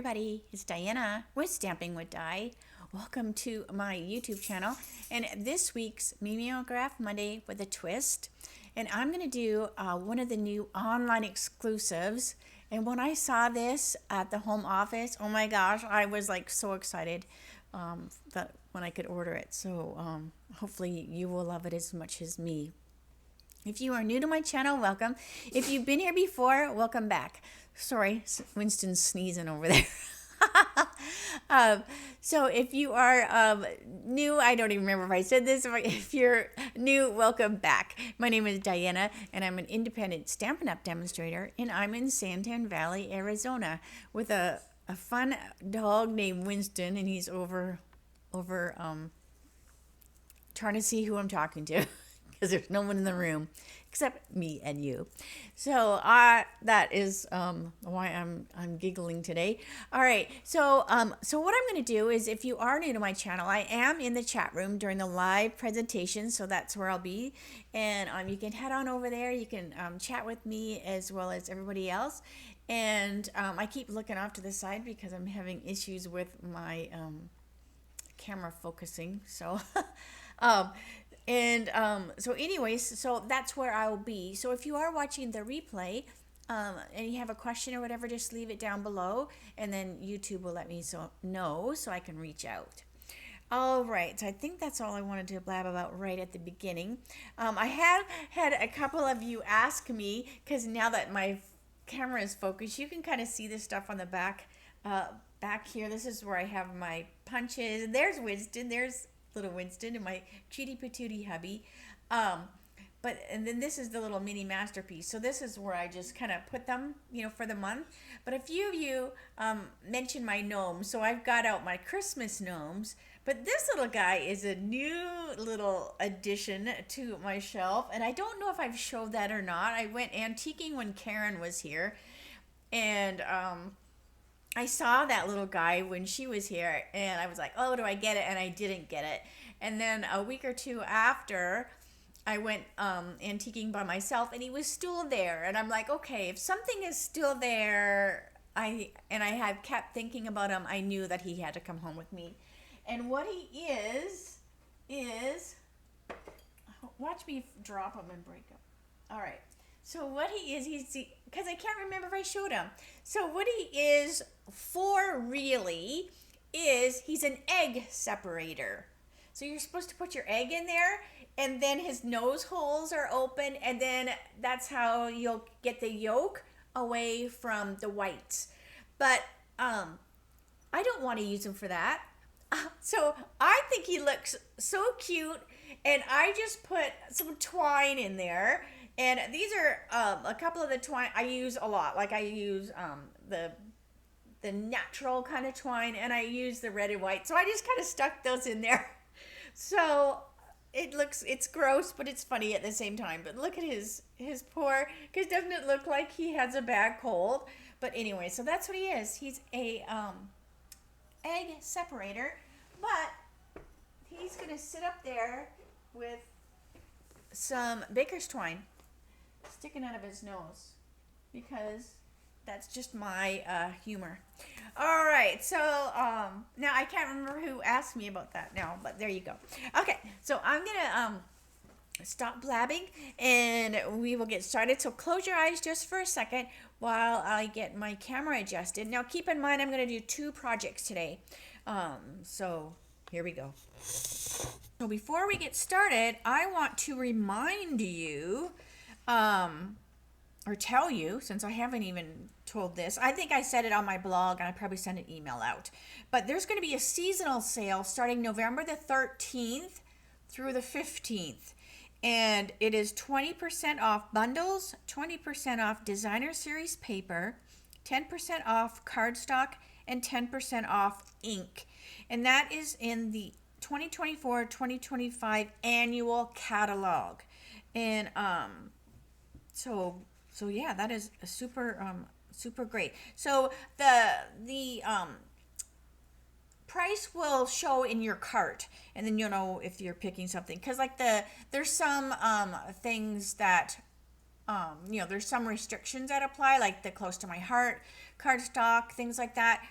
everybody, it's Diana with Stamping with Di. Welcome to my YouTube channel and this week's Mimeograph Monday with a twist. And I'm going to do one of the new online exclusives. And when I saw this at the home office, oh my gosh, I was like so excited that when I could order it. So hopefully you will love it as much as me. If you are new to my channel, welcome. If you've been here before, welcome back. Sorry, Winston's sneezing over there. So if you are new, I don't even remember if I said this. If you're new, welcome back. My name is Diana, and I'm an independent Stampin' Up! Demonstrator, and I'm in Santan Valley, Arizona, with a fun dog named Winston, and he's over trying to see who I'm talking to. Because there's no one in the room except me and you. So that is why I'm giggling today. All right. So what I'm going to do is, if you are new to my channel, I am in the chat room during the live presentation. So that's where I'll be, and you can head on over there. You can chat with me as well as everybody else. And I keep looking off to the side because I'm having issues with my camera focusing. So. So anyways, so that's where I'll be. So if you are watching the replay and you have a question or whatever, just leave it down below, and then YouTube will let me know so I can reach out. All right, so I think that's all I wanted to blab about right at the beginning. I have had a couple of you ask me, because now that my camera is focused, you can kind of see this stuff on the back here. This is where I have my punches. There's Winston. There's little Winston and my cutie patootie hubby. And then this is the little mini masterpiece. So this is where I just kind of put them, for the month. But a few of you mentioned my gnomes, so I've got out my Christmas gnomes. But this little guy is a new little addition to my shelf, and I don't know if I've showed that or not. I went antiquing when Karen was here, and I saw that little guy when she was here, and I was like, oh, do I get it? And I didn't get it. And then a week or two after, I went antiquing by myself, and he was still there. And I'm like, okay, if something is still there, I have kept thinking about him, I knew that he had to come home with me. And what he is, watch me drop him and break him. All right. So what he is, because I can't remember if I showed him. So what he is for really is he's an egg separator. So you're supposed to put your egg in there, and then his nose holes are open, and then that's how you'll get the yolk away from the whites. But I don't want to use him for that. So I think he looks so cute, and I just put some twine in there. And these are a couple of the twine I use a lot. Like I use the natural kind of twine, and I use the red and white. So I just kind of stuck those in there. So it's gross, but it's funny at the same time. But look at his poor, because doesn't it look like he has a bad cold? But anyway, so that's what he is. He's a egg separator, but he's gonna sit up there with some baker's twine sticking out of his nose, because that's just my humor. All right, so now I can't remember who asked me about that now, but there you go. Okay, so I'm gonna stop blabbing, and we will get started. So close your eyes just for a second while I get my camera adjusted. Now keep in mind, I'm gonna do 2 projects today. So here we go. So before we get started, I want to remind you, or tell you, since I haven't even told this, I think I said it on my blog, and I probably sent an email out, but there's going to be a seasonal sale starting November the 13th through the 15th, and it is 20% off bundles, 20% off designer series paper, 10% off cardstock, and 10% off ink, and that is in the 2024-2025 annual catalog. And so yeah, that is a super great. So the price will show in your cart, and then you'll know if you're picking something, because like there's some things that there's some restrictions that apply, like the Close to My Heart cardstock, things like that.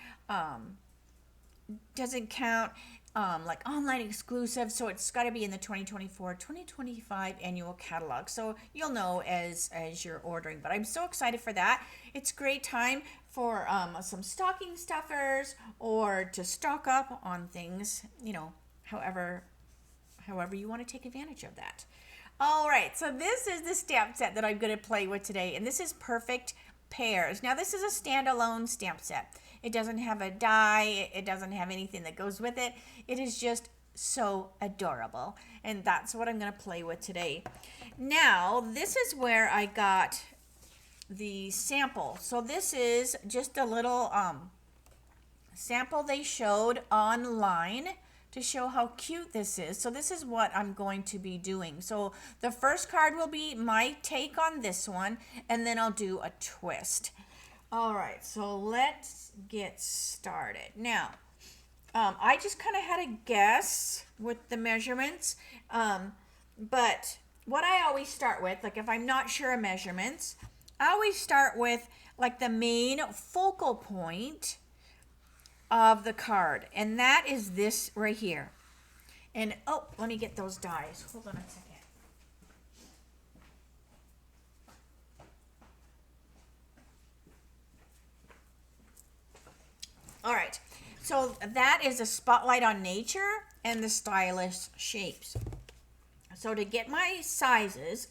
Doesn't count. Like online exclusive, so it's got to be in the 2024-2025 annual catalog, so you'll know as you're ordering. But I'm so excited for that. It's a great time for some stocking stuffers or to stock up on things, however you want to take advantage of that. All right, so this is the stamp set that I'm going to play with today, and this is Perfect Pairs. Now this is a standalone stamp set. It doesn't have a die. It doesn't have anything that goes with it. It is just so adorable. And that's what I'm going to play with today. Now, this is where I got the sample. So this is just a little sample they showed online to show how cute this is. So this is what I'm going to be doing. So the first card will be my take on this one, and then I'll do a twist. All right, so let's get started. Now, I just kind of had a guess with the measurements, but what I always start with, like if I'm not sure of measurements, I always start with like the main focal point of the card, and that is this right here. And let me get those dies. Hold on a second. All right, so that is a spotlight on nature and the stylish shapes. So to get my sizes,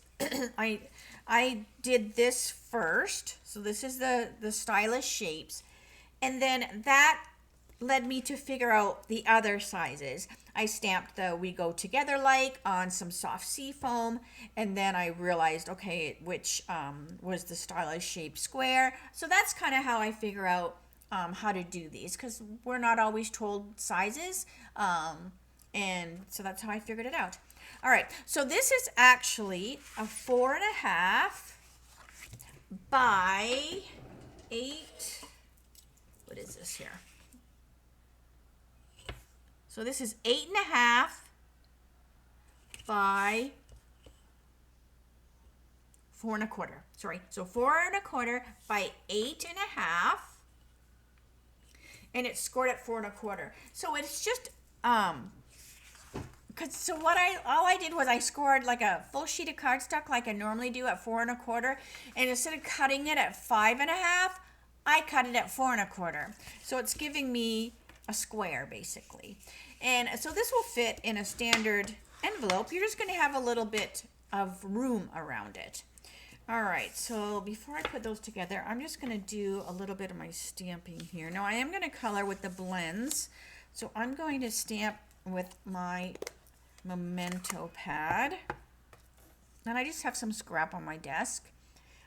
I did this first. So this is the stylish shapes, and then that led me to figure out the other sizes. I stamped the We Go Together like on some soft sea foam, and then I realized, okay, which was the stylish shape square. So that's kind of how I figure out how to do these, because we're not always told sizes, and so that's how I figured it out. All right, so this is actually a 4.5 by 8. What is this here? So this is 8.5 by 4.25. Sorry, so 4.25 by 8.5. And it's scored at 4.25. So it's just so all I did was I scored like a full sheet of cardstock like I normally do at 4.25, and instead of cutting it at 5.5, I cut it at 4.25. So it's giving me a square basically. And so this will fit in a standard envelope. You're just going to have a little bit of room around it. All right, so before I put those together, I'm just going to do a little bit of my stamping here. Now, I am going to color with the blends, so I'm going to stamp with my Memento pad. And I just have some scrap on my desk.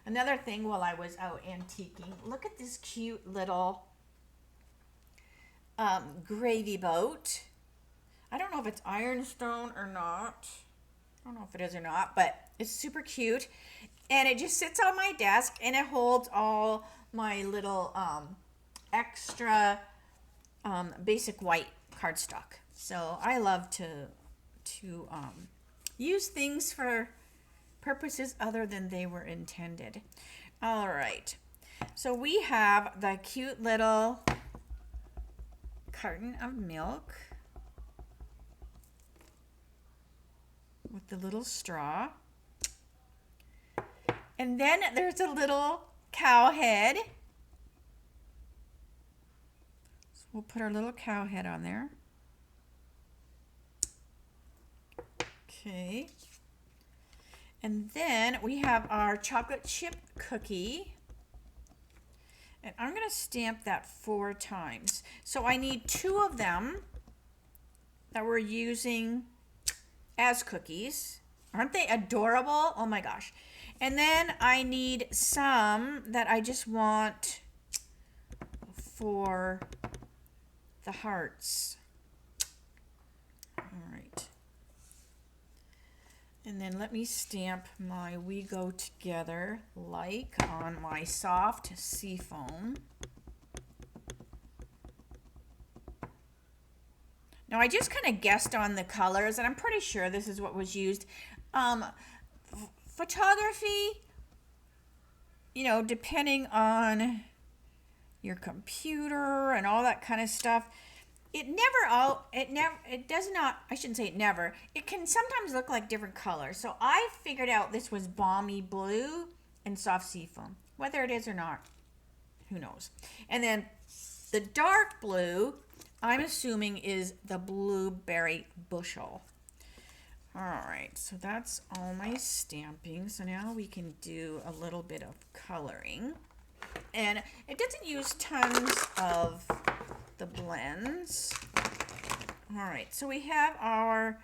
Another thing while I was out antiquing, look at this cute little gravy boat. I don't know if it's ironstone or not. I don't know if it is or not, but it's super cute. And it just sits on my desk, and it holds all my little extra basic white cardstock. So I love to use things for purposes other than they were intended. All right. So we have the cute little carton of milk with the little straw. And then there's a little cow head. So we'll put our little cow head on there. Okay. And then we have our chocolate chip cookie. And I'm going to stamp that 4 times. So I need 2 of them that we're using as cookies. Aren't they adorable? Oh my gosh. And then I need some that I just want for the hearts. All right. And then let me stamp my We Go Together like on my soft sea foam. Now I just kind of guessed on the colors, and I'm pretty sure this is what was used. Photography, you know, depending on your computer and all that kind of stuff, it does not, I shouldn't say it never, it can sometimes look like different colors. So I figured out this was balmy blue and soft seafoam. Whether it is or not, who knows. And then the dark blue, I'm assuming, is the blueberry bushel. All right, so that's all my stamping. So now we can do a little bit of coloring. And it doesn't use tons of the blends. All right, so we have our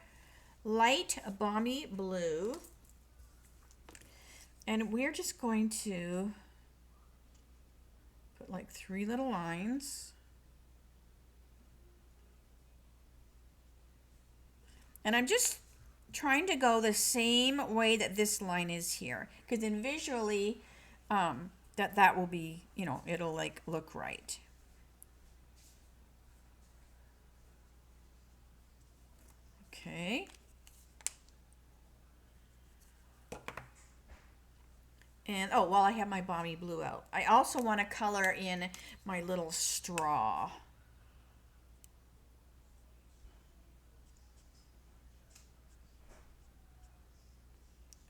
light balmy blue. And we're just going to put like 3 little lines. And I'm just trying to go the same way that this line is here, because then visually that will be, you know, it'll like look right. Okay. And oh, while I have my balmy blue out, I also want to color in my little straw.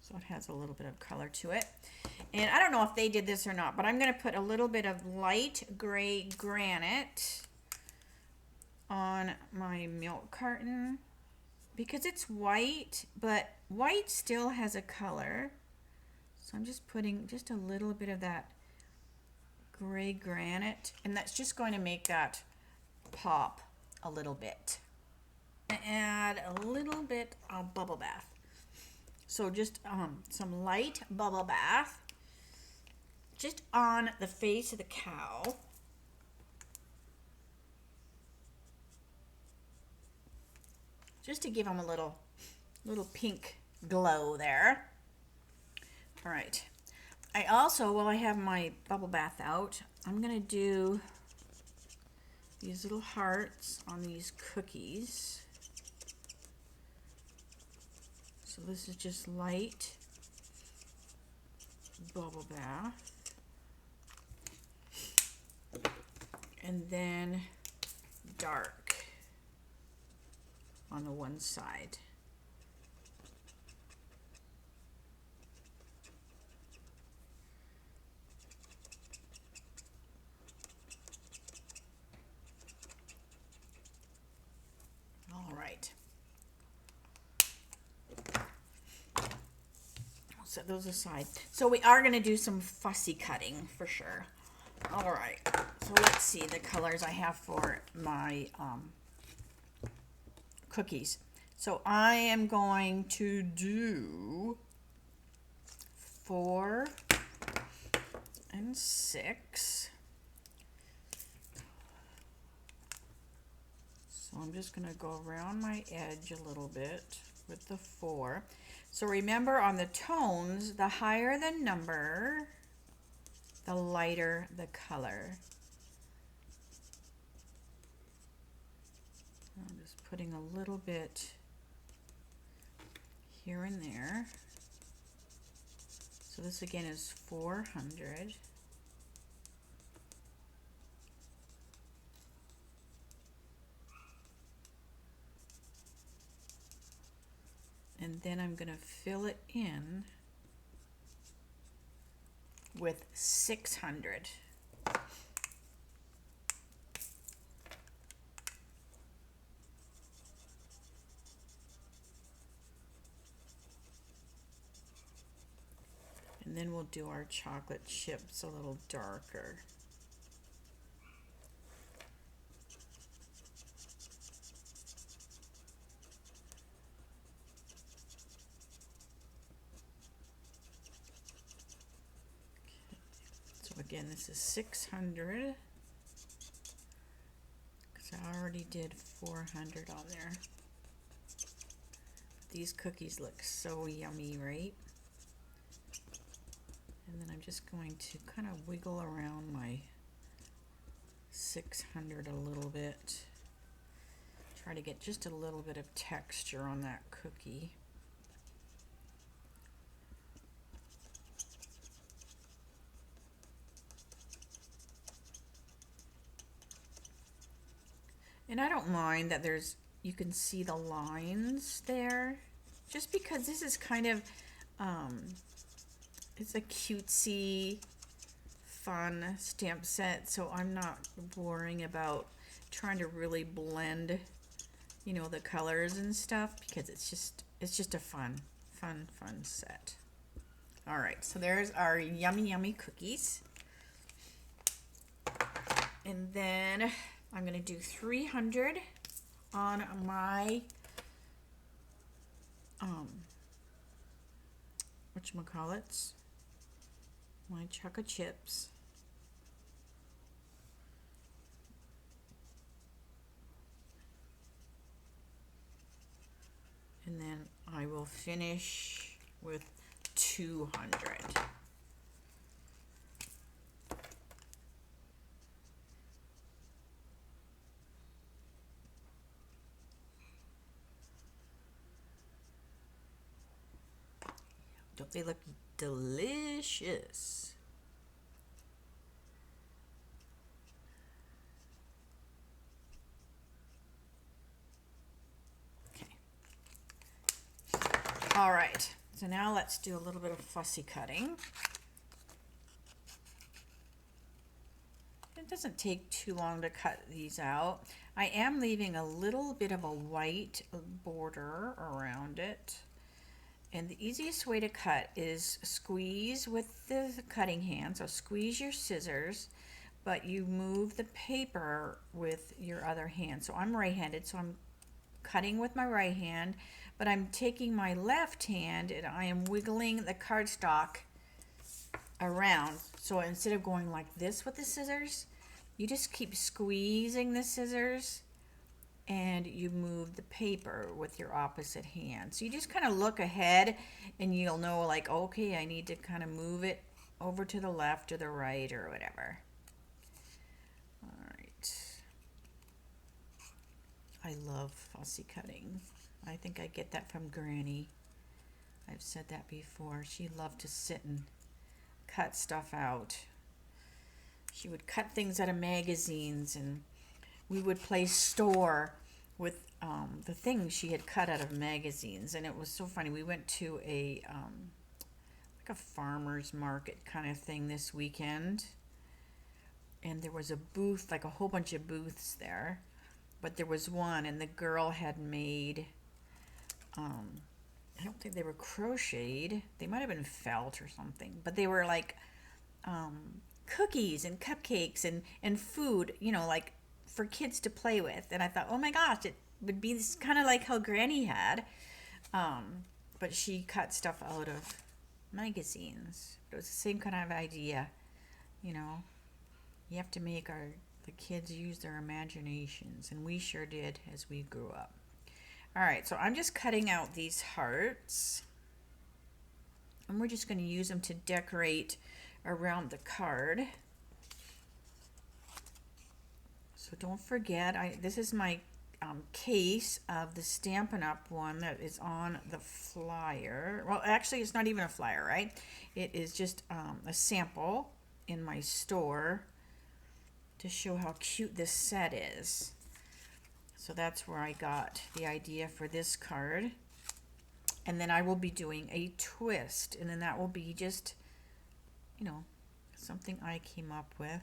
So it has a little bit of color to it. And I don't know if they did this or not, but I'm going to put a little bit of light gray granite on my milk carton because it's white, but white still has a color. So I'm just putting just a little bit of that gray granite, and that's just going to make that pop a little bit. Add a little bit of bubble bath. So just some light bubble bath just on the face of the cow. Just to give them a little pink glow there. All right. I also, while I have my bubble bath out, I'm going to do these little hearts on these cookies. So this is just light bubble bath. And then dark on the one side. All right. Set those aside. So we are going to do some fussy cutting for sure. All right. So let's see the colors I have for my cookies. So I am going to do 4 and 6. So I'm just going to go around my edge a little bit with the 4. So remember, on the tones, the higher the number, the lighter the color. I'm just putting a little bit here and there. So this again is 400. And then I'm going to fill it in with 600. And then we'll do our chocolate chips a little darker. Again, this is 600 because I already did 400 on there. These cookies look so yummy, right? And then I'm just going to kind of wiggle around my 600 a little bit. Try to get just a little bit of texture on that cookie. And I don't mind that you can see the lines there, just because this is kind of, it's a cutesy, fun stamp set, so I'm not worrying about trying to really blend, the colors and stuff, because it's just a fun set. All right, so there's our yummy cookies. And then I'm going to do 300 on my whatchamacallits, my chocolate chips. And then I will finish with 200. Don't they look delicious? Okay. All right. So now let's do a little bit of fussy cutting. It doesn't take too long to cut these out. I am leaving a little bit of a white border around it. And the easiest way to cut is squeeze with the cutting hand. So squeeze your scissors, but you move the paper with your other hand. So I'm right-handed, so I'm cutting with my right hand, but I'm taking my left hand and I am wiggling the cardstock around. So instead of going like this with the scissors, you just keep squeezing the scissors and you move the paper with your opposite hand. So you just kind of look ahead and you'll know, like, okay, I need to kind of move it over to the left or the right or whatever. All right. I love fussy cutting. I think I get that from Granny. I've said that before. She loved to sit and cut stuff out. She would cut things out of magazines, and we would play store with the things she had cut out of magazines, and it was so funny. We went to a like a farmer's market kind of thing this weekend, and there was a booth, like a whole bunch of booths there, but there was one, and the girl had made, I don't think they were crocheted. They might have been felt or something, but they were like cookies and cupcakes and food, like for kids to play with. And I thought, oh my gosh, it would be this kind of like how Granny had, but she cut stuff out of magazines. It was the same kind of idea, you have to make the kids use their imaginations, and we sure did as we grew up. All right, so I'm just cutting out these hearts, and we're just going to use them to decorate around the card. So don't forget, this is my case of the Stampin' Up one that is on the flyer. Well, actually, it's not even a flyer, right? It is just a sample in my store to show how cute this set is. So that's where I got the idea for this card. And then I will be doing a twist, and then that will be just, something I came up with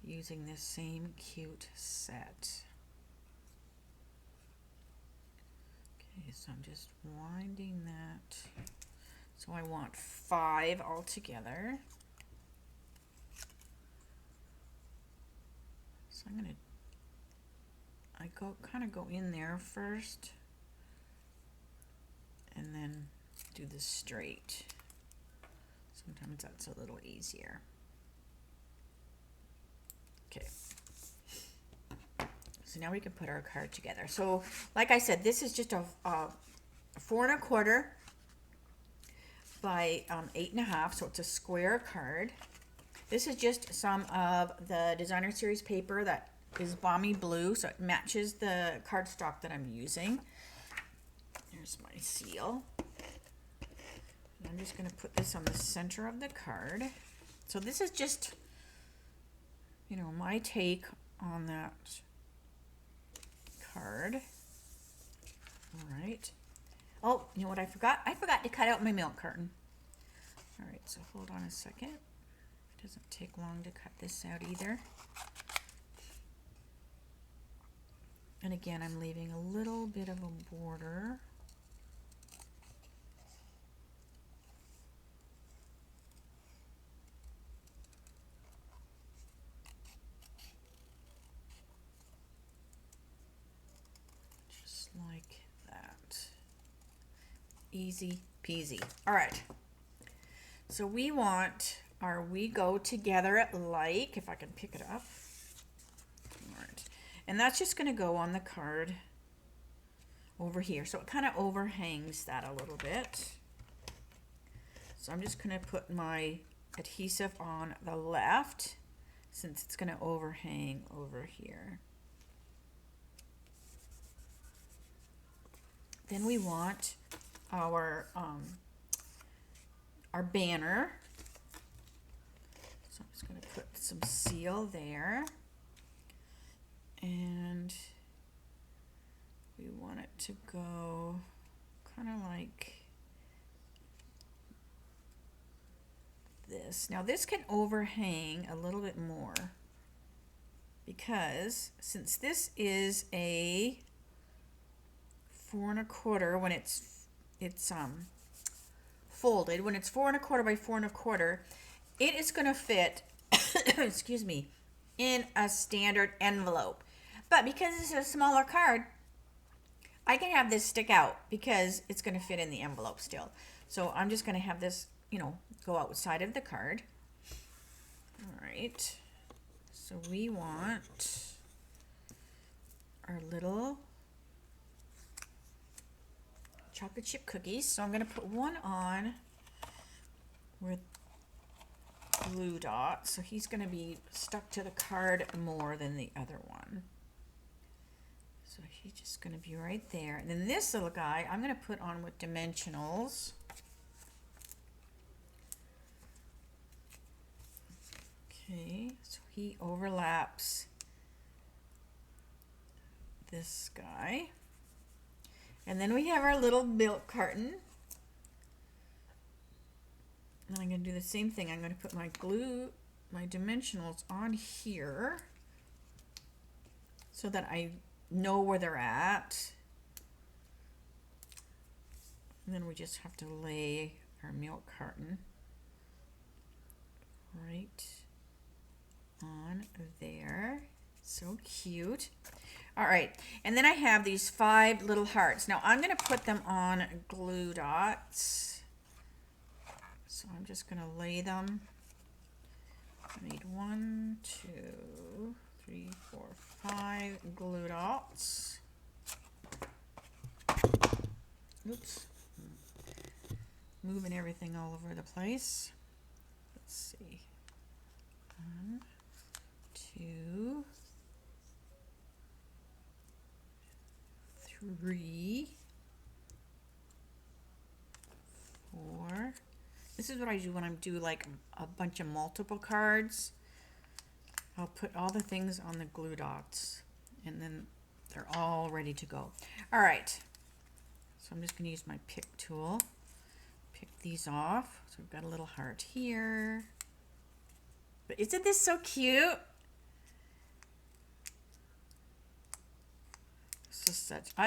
using this same cute set. Okay, so I'm just winding that. So I want 5 altogether. So I'm gonna, kind of go in there first, and then do the straight. Sometimes that's a little easier. Okay. So now we can put our card together. So, like I said, this is just a 4 1/4 by 8 1/2. So it's a square card. This is just some of the designer series paper that is balmy blue, so it matches the cardstock that I'm using. There's my seal. And I'm just going to put this on the center of the card. So this is just, my take on that card. All right. Oh, you know what I forgot? I forgot to cut out my milk carton. All right, so hold on a second. It doesn't take long to cut this out either. And again, I'm leaving a little bit of a border. Just like that. Easy peasy. All right. So we want our "we go together like," if I can pick it up. All right. And that's just going to go on the card over here. So it kind of overhangs that a little bit. So I'm just going to put my adhesive on the left since it's going to overhang over here. Then we want our banner. So I'm just going to put some seal there. And we want it to go kind of like this. Now this can overhang a little bit more because since this is a 4 1/4 when it's folded, when it's 4 1/4 by 4 1/4, it is going to fit excuse me, in a standard envelope. But because this is a smaller card, I can have this stick out because it's going to fit in the envelope still. So I'm just going to have this, go outside of the card. All right. So we want our little chocolate chip cookies. So I'm going to put one on with glue dots. So he's going to be stuck to the card more than the other one. So he's just going to be right there. And then this little guy, I'm going to put on with dimensionals. Okay, so he overlaps this guy. And then we have our little milk carton. And I'm going to do the same thing. I'm going to put my dimensionals on here so that I know where they're at. And then we just have to lay our milk carton right on there. So cute. All right, and then I have these 5 little hearts. Now I'm going to put them on glue dots. So I'm just going to lay them. I need 1, 2, 3, 4, 5 glue dots. Oops. Moving everything all over the place. Let's see. 1, 2, 3, 4. This is what I do when I'm doing like a bunch of multiple cards. I'll put all the things on the glue dots and then they're all ready to go. All right. So I'm just going to use my pick tool. Pick these off. So we've got a little heart here. But isn't this so cute?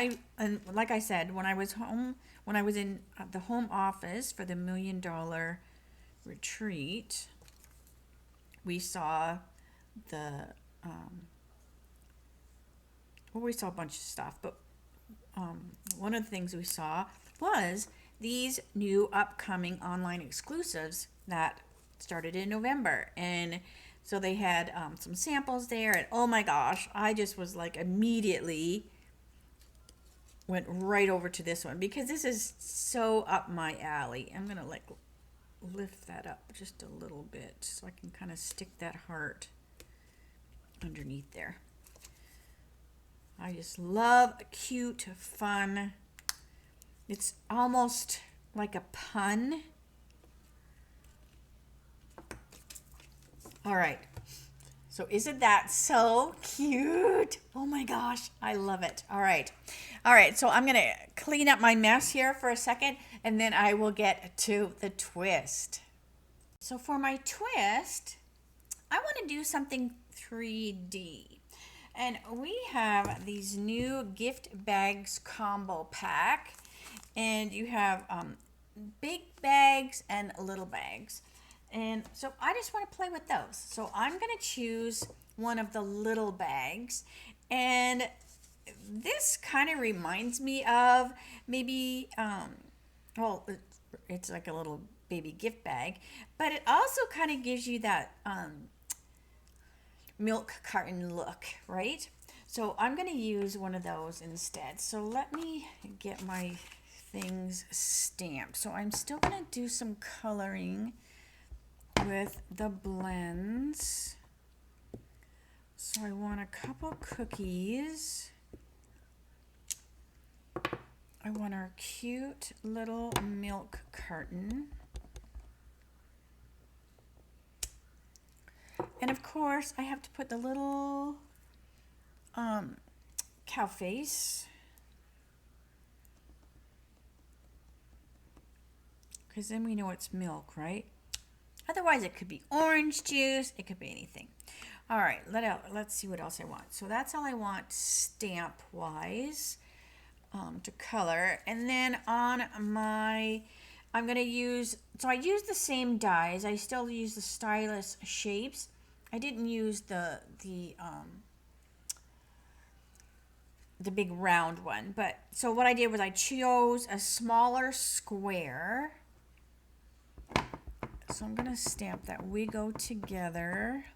And like I said, when I was in the home office for the $1 Million retreat, we saw we saw a bunch of stuff, but one of the things we saw was these new upcoming online exclusives that started in November. And so they had some samples there, and oh my gosh, I just was like immediately went right over to this one because this is so up my alley. I'm gonna like lift that up just a little bit so I can kind of stick that heart underneath there. I just love a cute, fun, it's almost like a pun. All right, So isn't that so cute? Oh my gosh, I love it. All right. All right, so I'm going to clean up my mess here for a second, and then I will get to the twist. So for my twist, I want to do something 3D. And we have these new gift bags combo pack, and you have big bags and little bags. And so I just want to play with those. So I'm going to choose one of the little bags. And this kind of reminds me of maybe, well, it's like a little baby gift bag, but it also kind of gives you that milk carton look, right? So I'm going to use one of those instead. So let me get my things stamped. So I'm still going to do some coloring with the blends. So I want a couple cookies. I want our cute little milk carton. And of course, I have to put the little cow face. Because then we know it's milk, right? Otherwise, it could be orange juice. It could be anything. All right, let's see what else I want. So that's all I want stamp-wise to color. And then on my, I'm going to use, so I use the same dies. I still use the stylus shapes. I didn't use the big round one. But so what I did was I chose a smaller square. So I'm going to stamp that we go together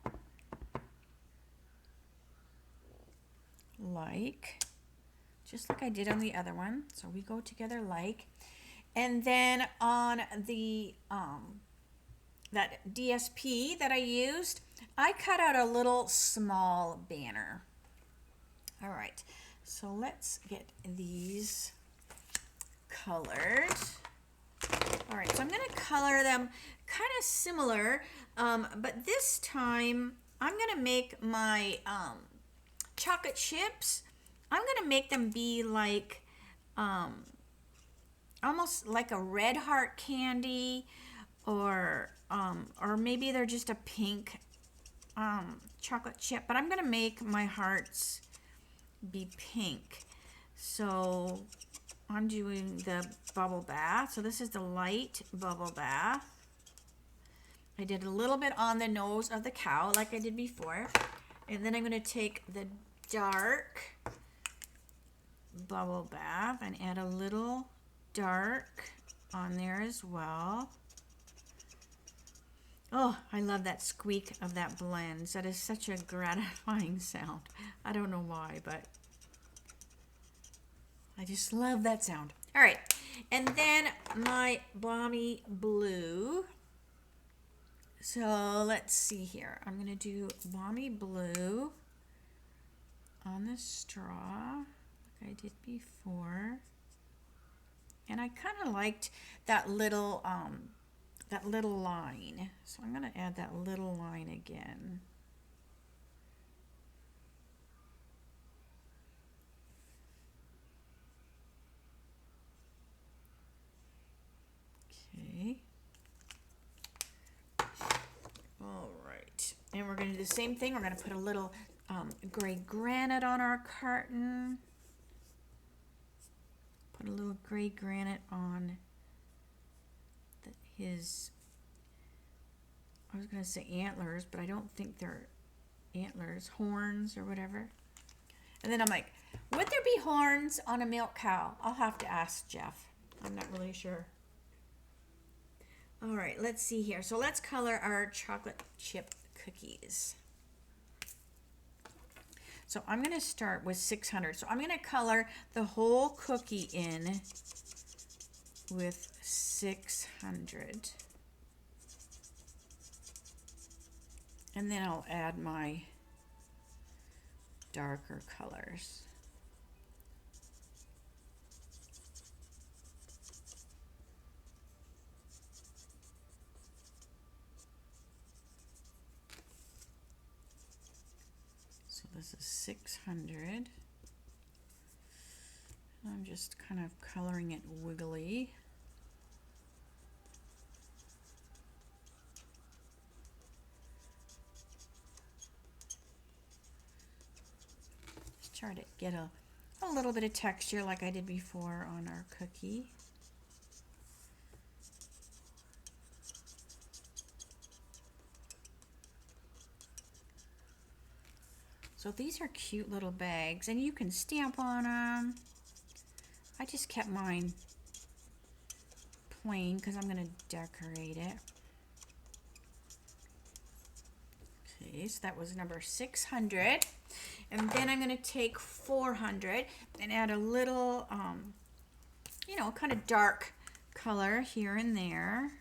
like, just like I did on the other one. So we go together like, and then on the, that DSP that I used, I cut out a little small banner. All right, so let's get these colored. All right, so I'm going to color them kind of similar, but this time I'm going to make my chocolate chips. I'm going to make them be like almost like a red heart candy, or maybe they're just a pink chocolate chip, but I'm going to make my hearts be pink. So I'm doing the bubble bath. So this is the light bubble bath. I did a little bit on the nose of the cow like I did before. And then I'm going to take the dark bubble bath and add a little dark on there as well. Oh, I love that squeak of that blend. That is such a gratifying sound. I don't know why, but I just love that sound. All right, and then my balmy blue. So let's see here. I'm going to do balmy blue on the straw like I did before. And I kind of liked that little line. So I'm going to add that little line again. Okay. All right. And we're going to do the same thing. We're going to put a little gray granite on our carton. Put a little gray granite on his, I was going to say antlers, but I don't think they're antlers, horns or whatever. And then I'm like, would there be horns on a milk cow? I'll have to ask Jeff. I'm not really sure. All right, let's see here. So let's color our chocolate chip cookies. So I'm going to start with 600. So I'm going to color the whole cookie in with 600. And then I'll add my darker colors. this is 600. I'm just kind of coloring it wiggly. Just try to get a little bit of texture like I did before on our cookie. So these are cute little bags, and you can stamp on them. I just kept mine plain because I'm going to decorate it. Okay, so that was number 600. And then I'm going to take 400 and add a little, you know, kind of dark color here and there.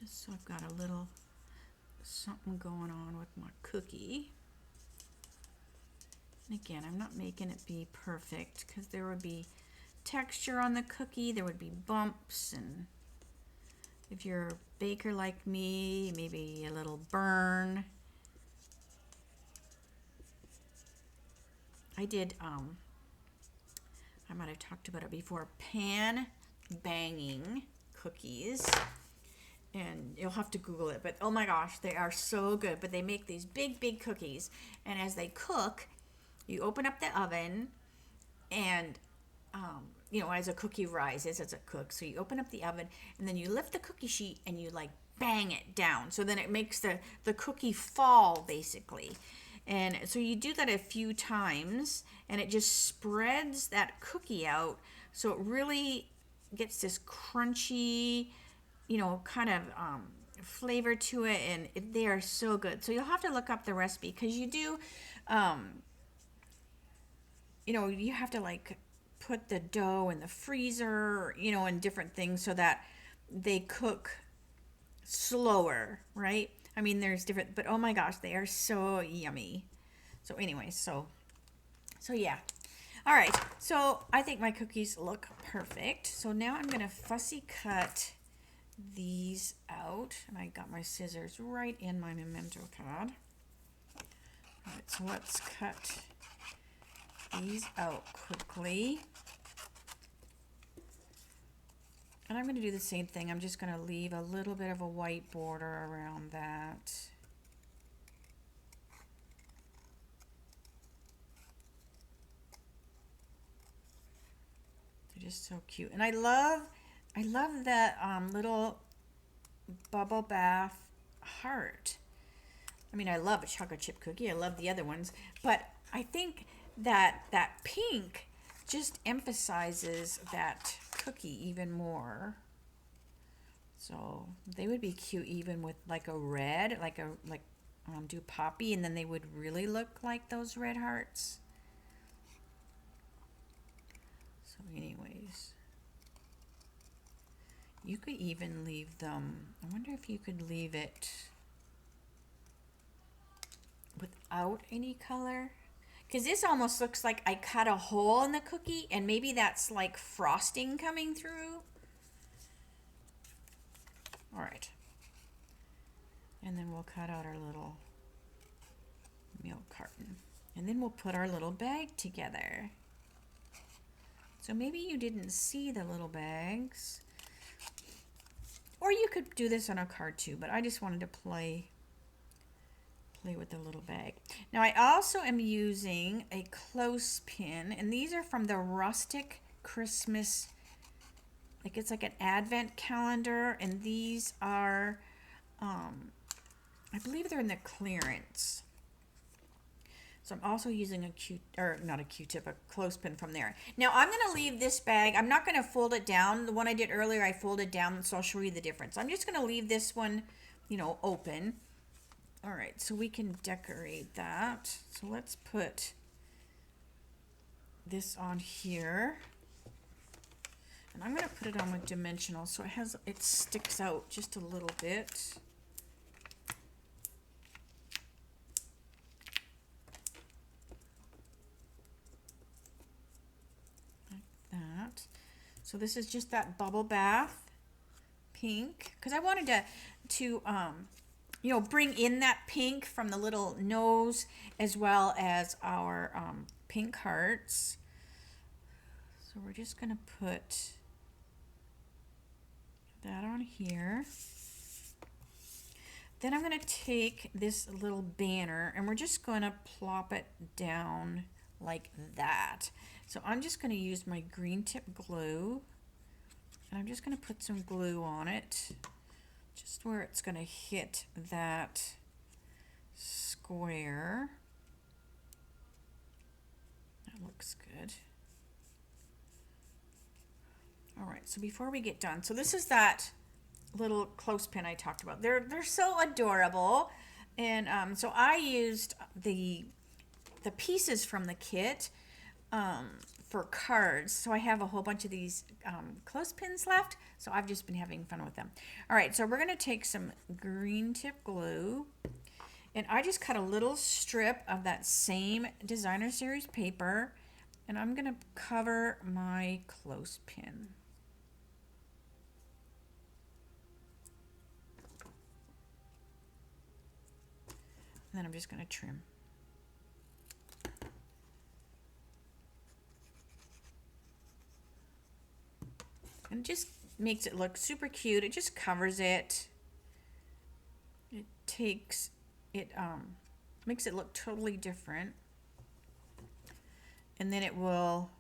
Just so I've got a little something going on with my cookie. And again, I'm not making it be perfect because there would be texture on the cookie, there would be bumps, and if you're a baker like me, maybe a little burn. I did, I might have talked about it before, pan banging cookies. And you'll have to Google it, but oh my gosh, they are so good. But they make these big cookies, and as they cook, you open up the oven, and you know, as a cookie rises as it cooks, so you open up the oven, and then you lift the cookie sheet and you like bang it down, so then it makes the cookie fall basically. And so you do that a few times, and it just spreads that cookie out, so it really gets this crunchy, you know, kind of flavor to it, and they are so good. So you'll have to look up the recipe because you do, you know, you have to like put the dough in the freezer, you know, and different things so that they cook slower, right? I mean, there's different, but oh my gosh, they are so yummy. So anyway, so yeah. All right, so I think my cookies look perfect. So now I'm gonna fussy cut these out, and I got my scissors right in my memento pad. All right, so let's cut these out quickly. And I'm going to do the same thing. I'm just going to leave a little bit of a white border around that. They're just so cute. And I love that little bubble bath heart. I mean, I love a chocolate chip cookie. I love the other ones. But I think that pink just emphasizes that cookie even more. So they would be cute even with like a red, do poppy, and then they would really look like those red hearts. So anyways, you could even leave them, I wonder if you could leave it without any color. Because this almost looks like I cut a hole in the cookie, and maybe that's like frosting coming through. All right. And then we'll cut out our little milk carton. And then we'll put our little bag together. So maybe you didn't see the little bags. Or you could do this on a card too, but I just wanted to play with the little bag. Now I also am using a clothespin, and these are from the Rustic Christmas, like it's like an advent calendar, and these are, I believe they're in the clearance. So I'm also using a clothespin from there. Now I'm going to leave this bag. I'm not going to fold it down. The one I did earlier, I folded down, so I'll show you the difference. I'm just going to leave this one, you know, open. All right, so we can decorate that. So let's put this on here. And I'm going to put it on with dimensional so it sticks out just a little bit. So this is just that bubble bath pink, because I wanted to you know, bring in that pink from the little nose as well as our pink hearts. So we're just going to put that on here. Then I'm going to take this little banner and we're just going to plop it down like that. So I'm just going to use my green tip glue and I'm just going to put some glue on it, just where it's going to hit that square. That looks good. All right, so before we get done, so this is that little clothespin I talked about. They're so adorable, and so I used the pieces from the kit for cards. So I have a whole bunch of these clothespins left, so I've just been having fun with them. All right, so we're going to take some green tip glue, and I just cut a little strip of that same designer series paper, and I'm going to cover my clothespin. And then I'm just going to trim. And it just makes it look super cute. It just covers it. It takes it makes it look totally different. And then it will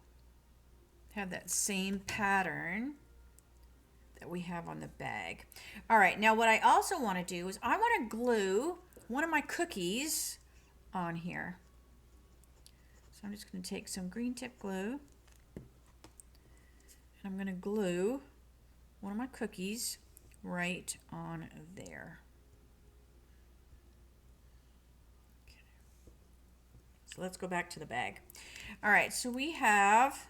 have that same pattern that we have on the bag. All right, now what I also want to do is I want to glue one of my cookies on here. So I'm just going to take some green tip glue and I'm going to glue one of my cookies right on there. Okay. So let's go back to the bag. All right, so we have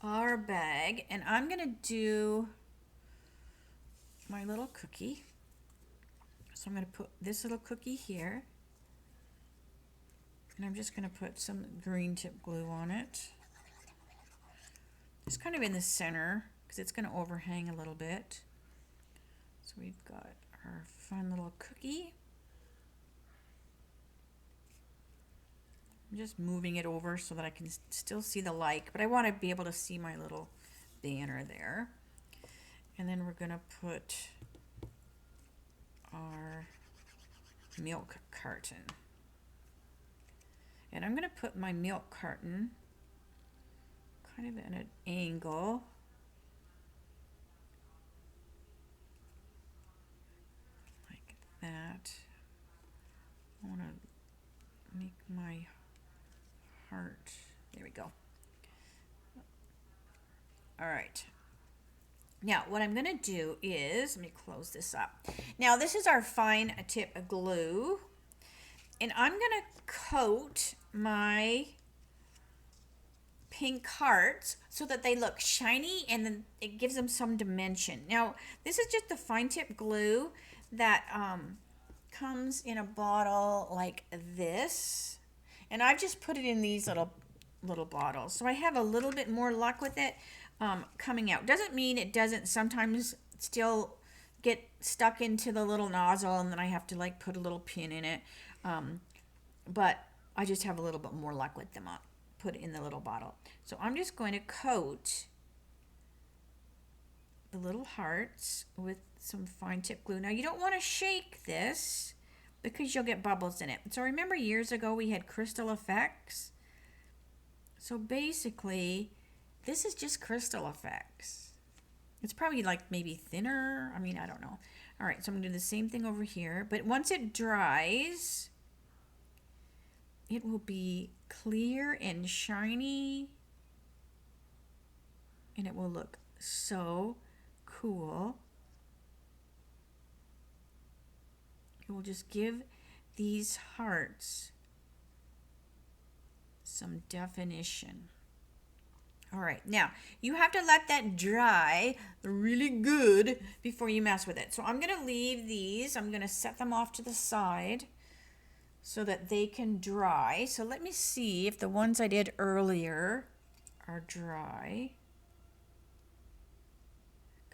our bag and I'm going to do my little cookie. So I'm going to put this little cookie here, and I'm just going to put some green tip glue on it. Just kind of in the center, because it's going to overhang a little bit. So we've got our fun little cookie. I'm just moving it over so that I can still see the like, but I want to be able to see my little banner there. And then we're going to put our milk carton. And I'm going to put my milk carton kind of at an angle. Like that. I want to make my heart. There we go. All right. Now, what I'm going to do is, let me close this up. Now, this is our fine tip glue, and I'm going to coat my pink hearts so that they look shiny, and then it gives them some dimension. Now, this is just the fine tip glue that comes in a bottle like this, and I've just put it in these little bottles. So I have a little bit more luck with it. Coming out. Doesn't mean it doesn't sometimes still get stuck into the little nozzle and then I have to like put a little pin in it. But I just have a little bit more luck with them. Put it in the little bottle. So I'm just going to coat the little hearts with some fine tip glue. Now you don't want to shake this because you'll get bubbles in it. So remember years ago we had crystal effects. So basically this is just crystal effects. It's probably like maybe thinner. I mean, I don't know. All right, so I'm going to do the same thing over here. But once it dries, it will be clear and shiny. And it will look so cool. It will just give these hearts some definition. All right, now you have to let that dry really good before you mess with it. So I'm going to leave these. I'm going to set them off to the side so that they can dry. So let me see if the ones I did earlier are dry.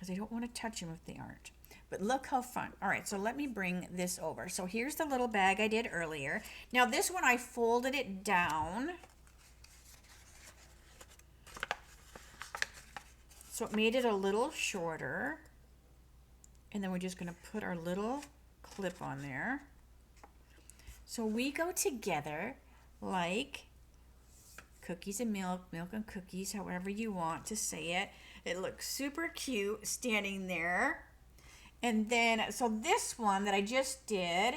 because I don't want to touch them if they aren't. But look how fun. All right, so let me bring this over. So here's the little bag I did earlier. Now this one I folded it down. So it made it a little shorter. And then we're just going to put our little clip on there. So we go together like cookies and milk, milk and cookies, however you want to say it. It looks super cute standing there. And then, so this one that I just did,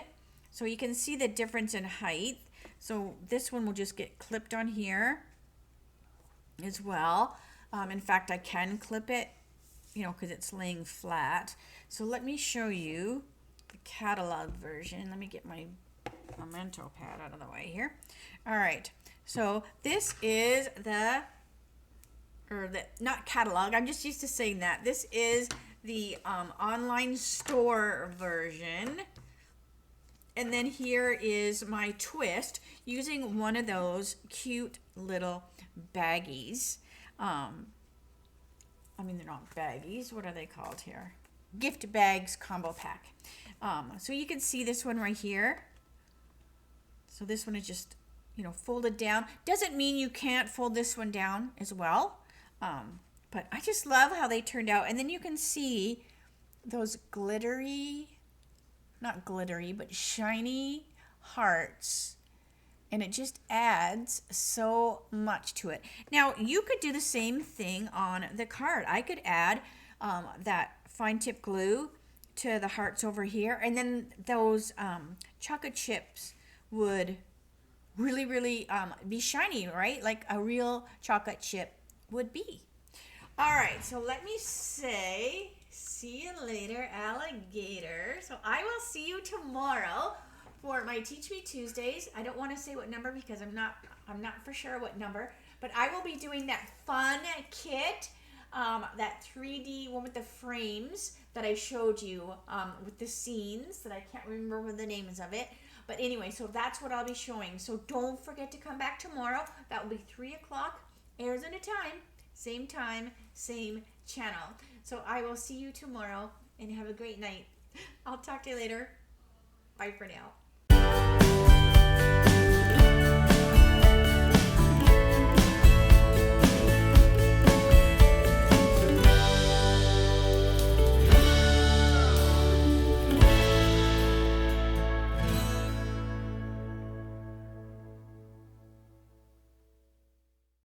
so you can see the difference in height. So this one will just get clipped on here as well. In fact, I can clip it, you know, because it's laying flat. So let me show you the catalog version. Let me get my memento pad out of the way here. All right, so this is not catalog, I'm just used to saying that. This is the online store version. And then here is my twist using one of those cute little baggies. I mean, they're not baggies. What are they called here? Gift bags combo pack. So you can see this one right here. So this one is just, you know, folded down. Doesn't mean you can't fold this one down as well. But I just love how they turned out. And then you can see those glittery, not glittery, but shiny hearts. And it just adds so much to it. Now, you could do the same thing on the card. I could add that fine tip glue to the hearts over here. And then those chocolate chips would really, really be shiny, right? Like a real chocolate chip would be. All right, so let me say, see you later, alligator. So I will see you tomorrow for my Teach Me Tuesdays. I don't want to say what number because I'm not for sure what number, but I will be doing that fun kit, that 3D one with the frames that I showed you with the scenes that I can't remember the names of it. But anyway, so that's what I'll be showing. So don't forget to come back tomorrow. That will be 3 o'clock Arizona time, same channel. So I will see you tomorrow and have a great night. I'll talk to you later. Bye for now.